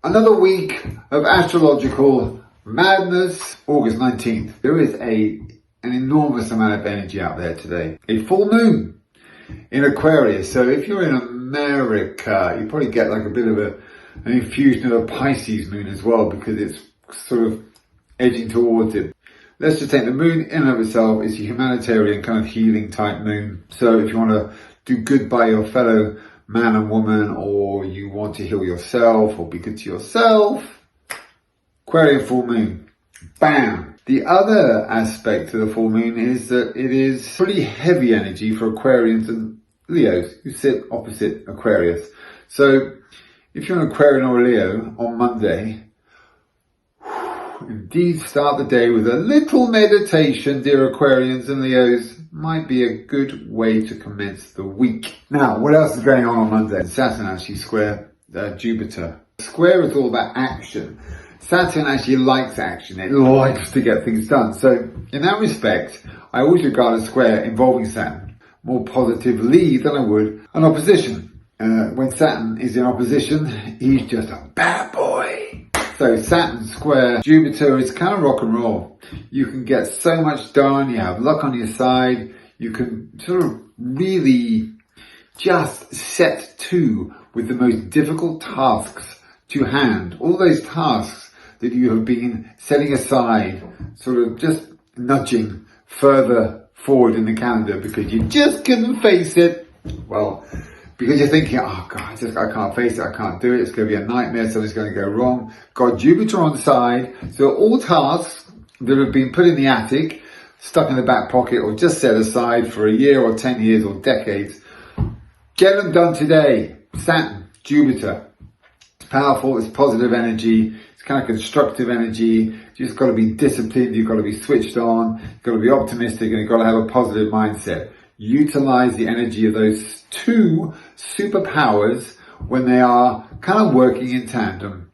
Another week of astrological madness, August 19th. There is an enormous amount of energy out there today. A full moon in Aquarius. So if you're in America, you probably get like a bit of an infusion of a Pisces moon as well, because it's sort of edging towards it. Let's just take the moon in and of itself is a humanitarian kind of healing type moon. So if you want to do good by your fellow man and woman, or you want to heal yourself or be good to yourself, Aquarian full moon, bam. The other aspect of the full moon is that it is pretty heavy energy for Aquarians and Leos who sit opposite Aquarius. So if you're an Aquarian or a Leo on Monday, indeed start the day with a little meditation, dear Aquarians and Leos. Might be a good way to commence the week. Now, what else is going on Monday? Saturn actually square Jupiter. Square is all about action. Saturn actually likes action. It likes to get things done. So in that respect, I always regard a square involving Saturn more positively than I would an opposition. When Saturn is in opposition, he's just a bad boy. So Saturn square Jupiter is kind of rock and roll. You can get so much done. You have luck on your side. You can sort of really just set to with the most difficult tasks to hand. All those tasks that you have been setting aside, sort of just nudging further forward in the calendar because you just couldn't face it. Well, because you're thinking, oh God, I can't face it, I can't do it, it's going to be a nightmare, something's going to go wrong. Got Jupiter on the side, so all tasks that have been put in the attic, stuck in the back pocket, or just set aside for a year or 10 years or decades, get them done today. Saturn, Jupiter, it's powerful, it's positive energy, it's kind of constructive energy. You just got to be disciplined, you've got to be switched on, you've got to be optimistic, and you've got to have a positive mindset. Utilize the energy of those two superpowers when they are kind of working in tandem.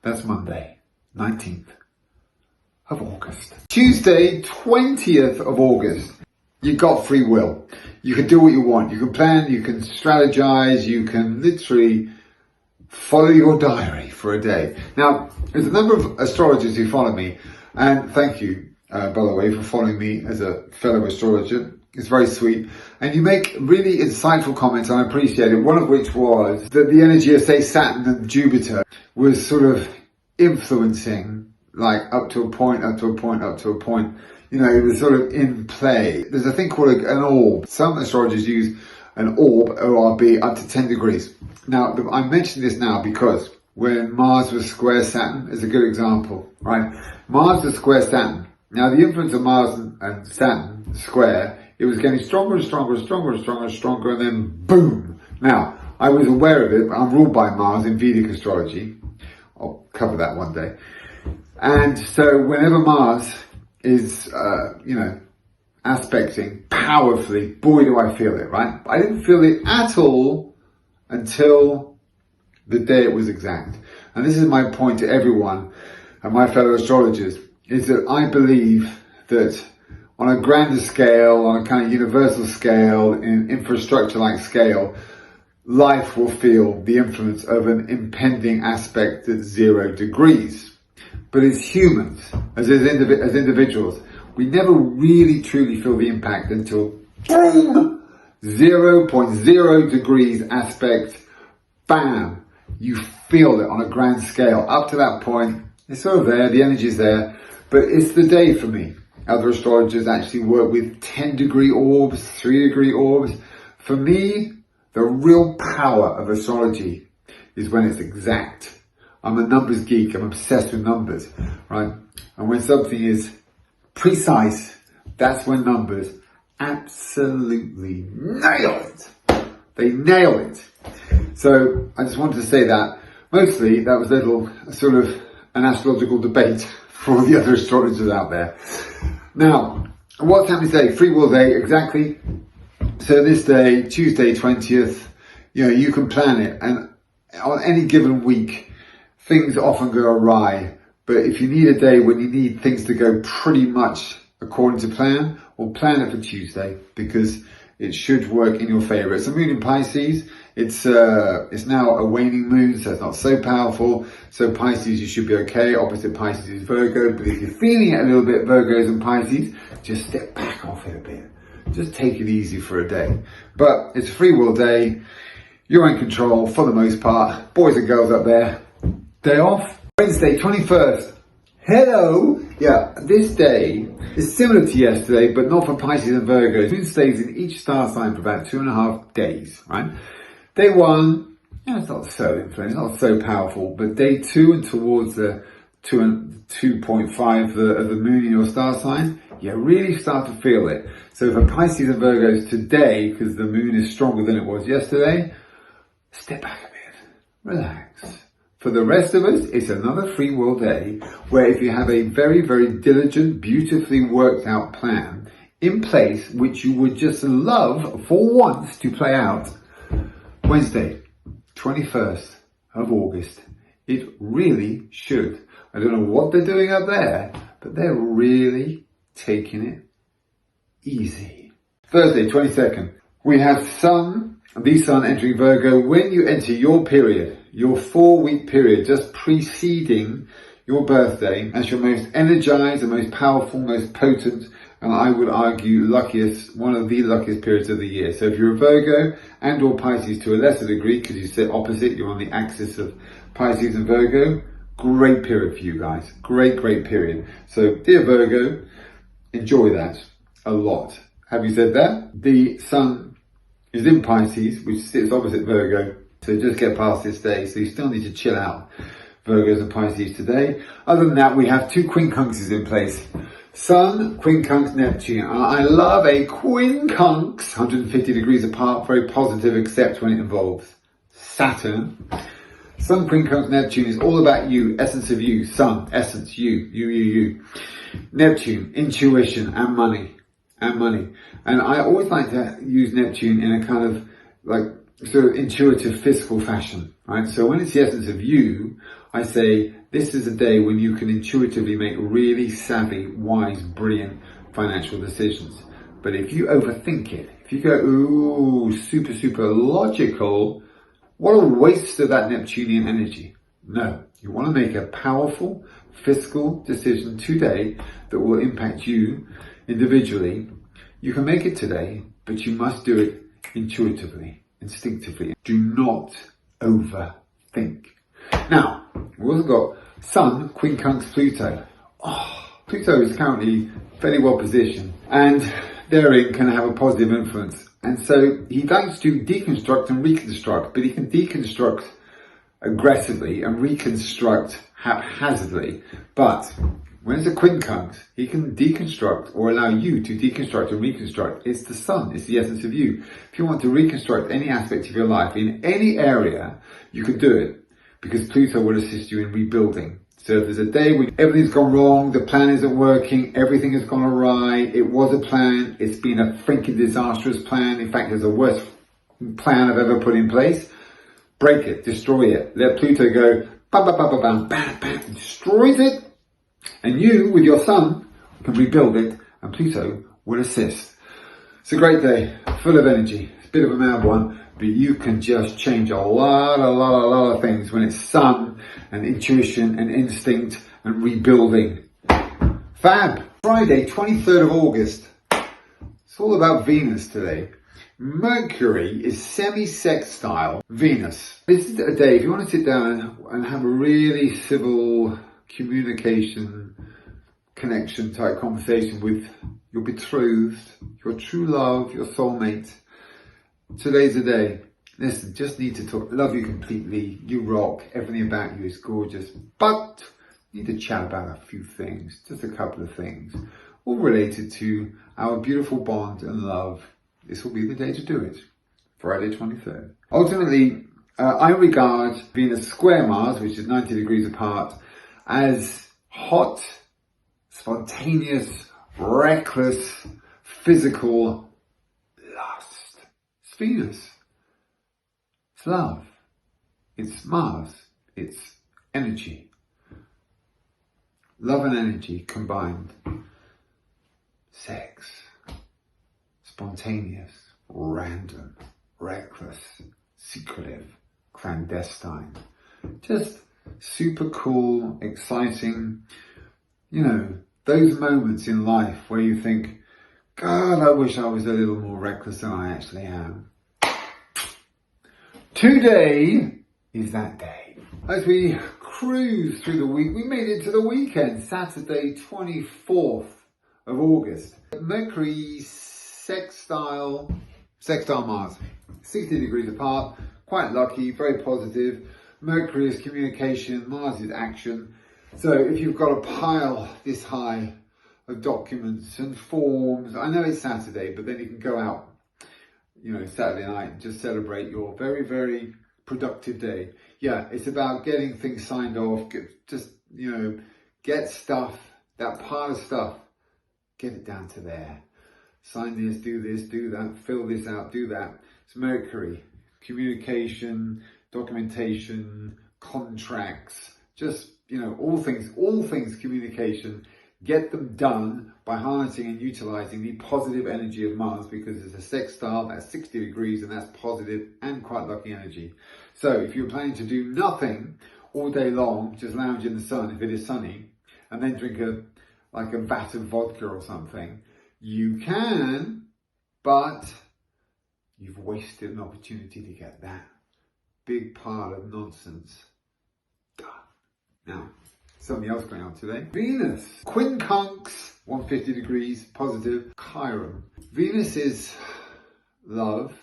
That's Monday, 19th of August. Tuesday, 20th of August. You've got free will. You can do what you want. You can plan, you can strategize, you can literally follow your diary for a day. Now, there's a number of astrologers who follow me, and thank you, by the way, for following me as a fellow astrologer. It's very sweet. And you make really insightful comments, and I appreciate it. One of which was that the energy of, say, Saturn and Jupiter was sort of influencing, like up to a point. You know, it was sort of in play. There's a thing called an orb. Some astrologers use an orb, ORB, up to 10 degrees. Now, I'm mentioning this now because when Mars was square Saturn is a good example, right? Mars was square Saturn. Now, the influence of Mars and Saturn square, it was getting stronger and stronger and stronger and stronger and stronger, and then boom. Now, I was aware of it. I'm ruled by Mars in Vedic astrology. I'll cover that one day. And so whenever Mars is, aspecting powerfully, boy, do I feel it, right? I didn't feel it at all until the day it was exact. And this is my point to everyone and my fellow astrologers, is that I believe that on a grander scale, on a kind of universal scale, in infrastructure-like scale, life will feel the influence of an impending aspect at 0 degrees. But as humans, as individuals, we never really truly feel the impact until boom, 0.0 degrees aspect, bam, you feel it on a grand scale. Up to that point, it's sort of there, the energy is there, but it's the day for me. Other astrologers actually work with 10-degree orbs, 3-degree orbs. For me, the real power of astrology is when it's exact. I'm a numbers geek. I'm obsessed with numbers, right? And when something is precise, that's when numbers absolutely nail it. They nail it. So I just wanted to say that. Mostly, that was a little sort of an astrological debate for all the other astrologers out there. Now, what's happening today? Free will day, exactly. So this day, Tuesday 20th, you can plan it. And on any given week, things often go awry. But if you need a day when you need things to go pretty much according to plan, well, plan it for Tuesday, because it should work in your favor. It's a moon in Pisces. It's now a waning moon, so it's not so powerful. So Pisces, you should be okay. Opposite Pisces is Virgo. But if you're feeling it a little bit, Virgos and Pisces, just step back off it a bit. Just take it easy for a day. But it's a free will day. You're in control for the most part. Boys and girls up there. Day off. Wednesday, 21st. Hello. Yeah, this day is similar to yesterday, but not for Pisces and Virgo. Moon stays in each star sign for about 2.5 days, right? Day one, it's not so influential, not so powerful, but day two and towards the 2.5 of the moon in your star sign, you really start to feel it. So for Pisces and Virgos today, because the moon is stronger than it was yesterday, step back a bit, relax. For the rest of us, it's another free will day where if you have a very, very diligent, beautifully worked out plan in place, which you would just love for once to play out, Wednesday, 21st of August, it really should. I don't know what they're doing up there, but they're really taking it easy. Thursday, 22nd, we have the Sun entering Virgo. When you enter your period, your 4-week period just preceding your birthday, that's your most energized, the most powerful, most potent, and I would argue luckiest, one of the luckiest periods of the year. So if you're a Virgo and or Pisces to a lesser degree, because you sit opposite, you're on the axis of Pisces and Virgo, great period for you guys. Great period. So dear Virgo, enjoy that a lot. Having said that, the Sun is in Pisces, which sits opposite Virgo. So just get past this day. So you still need to chill out, Virgos and Pisces today. Other than that, we have 2 quincunxes in place. Sun, quincunx, Neptune. I love a quincunx, 150 degrees apart, very positive, except when it involves Saturn. Sun, quincunx, Neptune is all about you, essence of you. Sun, essence, you. Neptune, intuition and money. And I always like to use Neptune in a kind of like sort of intuitive physical fashion, right? So when it's the essence of you, I say this is a day when you can intuitively make really savvy, wise, brilliant financial decisions. But if you overthink it, if you go, ooh, super logical, what a waste of that Neptunian energy. No, you want to make a powerful fiscal decision today that will impact you individually. You can make it today, but you must do it intuitively, instinctively. Do not overthink. Now, we've also got Sun, quincunx, Pluto. Pluto is currently fairly well positioned and therein can have a positive influence. And so he likes to deconstruct and reconstruct, but he can deconstruct aggressively and reconstruct haphazardly. But when it's a quincunx, he can deconstruct or allow you to deconstruct and reconstruct. It's the Sun, it's the essence of you. If you want to reconstruct any aspect of your life in any area, you can do it because Pluto will assist you in rebuilding. So if there's a day when everything's gone wrong, the plan isn't working, everything has gone awry, it was a plan, it's been a freaking disastrous plan, in fact it's the worst plan I've ever put in place, break it, destroy it, let Pluto go, bam, destroys it, and you, with your Sun, can rebuild it, and Pluto will assist. It's a great day, full of energy. It's a bit of a mad one, but you can just change a lot of things when it's Sun and intuition and instinct and rebuilding. Fab! Friday, 23rd of August. It's all about Venus today. Mercury is semi-sextile Venus. This is a day, if you want to sit down and have a really civil communication, connection type conversation with your betrothed, your true love, your soulmate, today's the day. Listen, just need to talk. Love you completely. You rock. Everything about you is gorgeous. But need to chat about a few things. Just a couple of things. All related to our beautiful bond and love. This will be the day to do it. Friday 23rd. Ultimately, I regard Venus square Mars, which is 90 degrees apart, as hot, spontaneous, reckless, physical lust. It's Venus. It's love. It's Mars. It's energy. Love and energy combined. Sex. Spontaneous, random, reckless, secretive, clandestine. Just super cool, exciting, you know, those moments in life where you think, God, I wish I was a little more reckless than I actually am. Today is that day. As we cruise through the week, we made it to the weekend, Saturday 24th of August. Mercury sextile Mars, 60 degrees apart, quite lucky, very positive. Mercury is communication, Mars is action. So if you've got a pile this high of documents and forms, I know it's Saturday, but then you can go out, you know, Saturday night and just celebrate your very, very productive day. Yeah, it's about getting things signed off, get stuff, that pile of stuff, get it down to there. Sign this, do that, fill this out, do that. It's Mercury, communication, documentation, contracts, just, you know, all things communication. Get them done by harnessing and utilizing the positive energy of Mars, because it's a sextile, that's 60 degrees, and that's positive and quite lucky energy. So if you're planning to do nothing all day long, just lounge in the sun if it is sunny, and then drink a vat of vodka or something, you can, but you've wasted an opportunity to get that big pile of nonsense done. Now, something else going on today. Venus, quincunx, 150 degrees, positive. Chiron. Venus is love.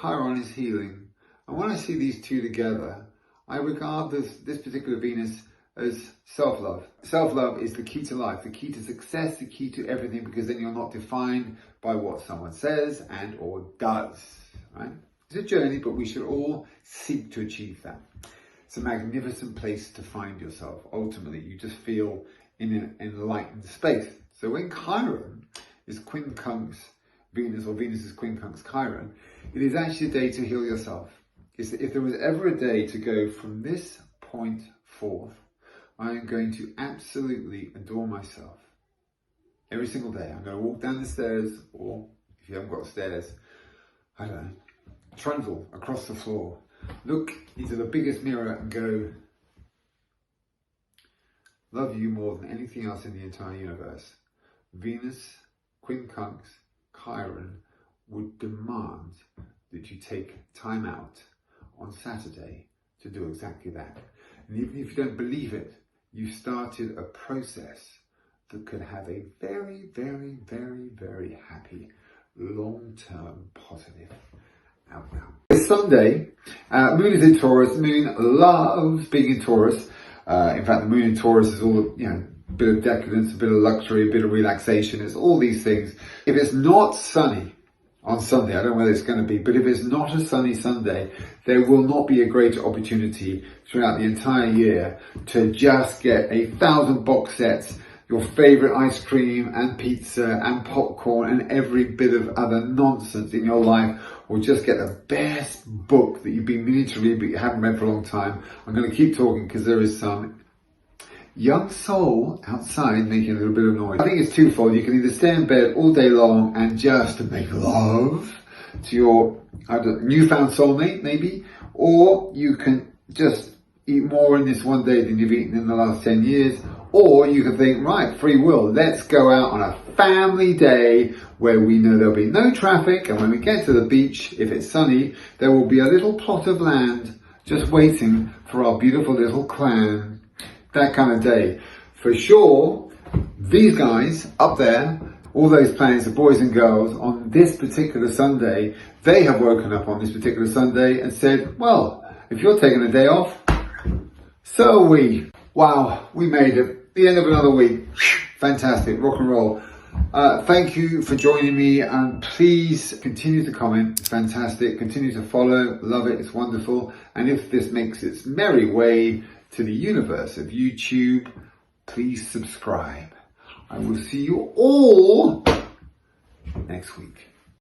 Chiron is healing. And when I see these two together, I regard this particular Venus as self-love. Self-love is the key to life, the key to success, the key to everything, because then you're not defined by what someone says and or does, right? It's a journey, but we should all seek to achieve that. It's a magnificent place to find yourself. Ultimately, you just feel in an enlightened space. So when Chiron is quincunx Venus, or Venus is quincunx Chiron, it is actually a day to heal yourself. If there was ever a day to go from this point forth, I am going to absolutely adore myself. Every single day, I'm going to walk down the stairs, or if you haven't got stairs, I don't know, trundle across the floor. Look into the biggest mirror and go, love you more than anything else in the entire universe. Venus, quincunx, Chiron would demand that you take time out on Saturday to do exactly that. And even if you don't believe it, you started a process that could have a very, very, very, very happy, long-term positive outcome. It's Sunday, Moon is in Taurus. Moon loves being in Taurus. In fact, the Moon in Taurus is all, you know, a bit of decadence, a bit of luxury, a bit of relaxation. It's all these things. If it's not sunny on Sunday, I don't know whether it's going to be, but if it's not a sunny Sunday, there will not be a greater opportunity throughout the entire year to just get 1,000 box sets, your favorite ice cream and pizza and popcorn and every bit of other nonsense in your life, or just get the best book that you've been meaning to read but you haven't read for a long time. I'm going to keep talking because there is some young soul outside making a little bit of noise. I think it's twofold. You can either stay in bed all day long and just make love to your newfound soulmate, maybe, or you can just eat more in this one day than you've eaten in the last 10 years, or you can think, right, free will, let's go out on a family day where we know there'll be no traffic, and when we get to the beach, if it's sunny, there will be a little plot of land just waiting for our beautiful little clan. That kind of day. For sure, these guys up there, all those planets, the boys and girls, on this particular Sunday, they have woken up on this particular Sunday and said, well, if you're taking a day off, so are we. Wow, we made it. The end of another week. Fantastic, rock and roll. Thank you for joining me, and please continue to comment. It's fantastic. Continue to follow. Love it. It's wonderful. And if this makes its merry way to the universe of YouTube, please subscribe. I will see you all next week.